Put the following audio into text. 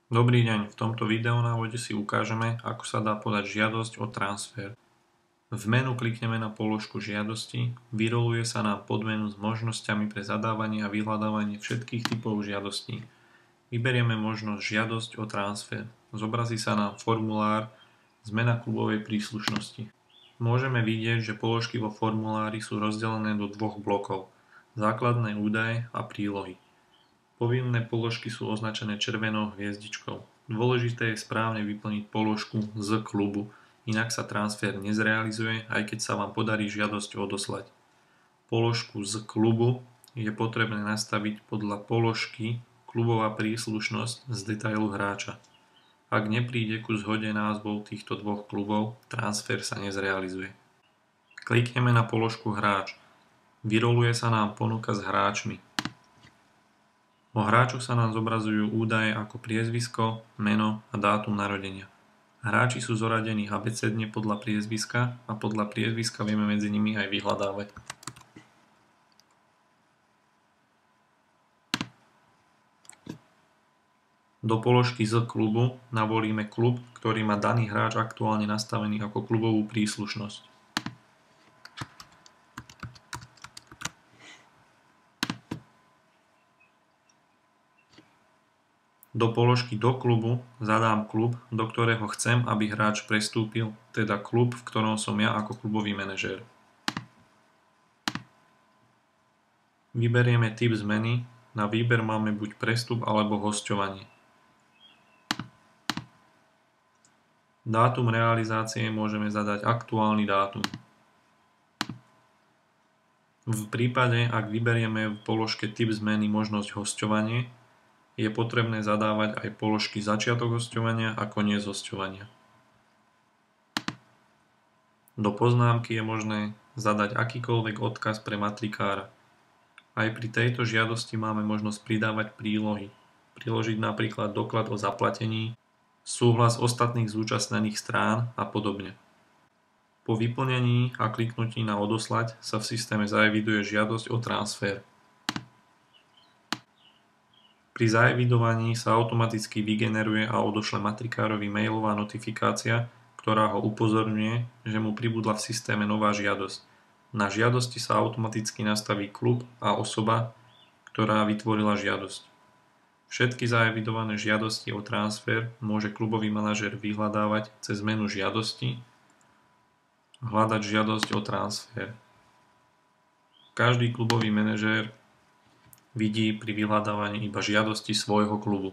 Dobrý deň, v tomto videonávode si ukážeme, ako sa dá podať žiadosť o transfer. V menu klikneme na položku žiadosti, vyroluje sa nám podmenu s možnosťami pre zadávanie a vyhľadávanie všetkých typov žiadostí. Vyberieme možnosť žiadosť o transfer. Zobrazí sa nám formulár zmena klubovej príslušnosti. Môžeme vidieť, že položky vo formulári sú rozdelené do dvoch blokov: základné údaje a prílohy. Povinné položky sú označené červenou hviezdičkou. Dôležité je správne vyplniť položku z klubu, inak sa transfer nezrealizuje, aj keď sa vám podarí žiadosť odoslať. Položku z klubu je potrebné nastaviť podľa položky klubová príslušnosť z detailu hráča. Ak nepríde ku zhode názvov týchto dvoch klubov, transfer sa nezrealizuje. Klikneme na položku hráč. Vyroluje sa nám ponuka s hráčmi. O hráčoch sa nám zobrazujú údaje ako priezvisko, meno a dátum narodenia. Hráči sú zoradení abecedne podľa priezviska a podľa priezviska vieme medzi nimi aj vyhľadávať. Do položky z klubu navolíme klub, ktorý má daný hráč aktuálne nastavený ako klubovú príslušnosť. Do položky do klubu zadám klub, do ktorého chcem, aby hráč prestúpil, teda klub, v ktorom som ja ako klubový manažér. Vyberieme typ zmeny, na výber máme buď prestup alebo hosťovanie. Dátum realizácie môžeme zadať aktuálny dátum. V prípade, ak vyberieme v položke typ zmeny možnosť hosťovanie, je potrebné zadávať aj položky začiatok hosťovania a koniec hosťovania. Do poznámky je možné zadať akýkoľvek odkaz pre matrikára. Aj pri tejto žiadosti máme možnosť pridávať prílohy. Priložiť napríklad doklad o zaplatení, súhlas ostatných zúčastnených strán a podobne. Po vyplnení a kliknutí na odoslať sa v systéme zaeviduje žiadosť o transfer. Pri zaevidovaní sa automaticky vygeneruje a odošle matrikárovi mailová notifikácia, ktorá ho upozorňuje, že mu pribudla v systéme nová žiadosť. Na žiadosti sa automaticky nastaví klub a osoba, ktorá vytvorila žiadosť. Všetky zaevidované žiadosti o transfer môže klubový manažér vyhľadávať cez menu žiadosti, hľadať žiadosť o transfer. Každý klubový manažér vidí pri vyhľadávaní iba žiadosti svojho klubu.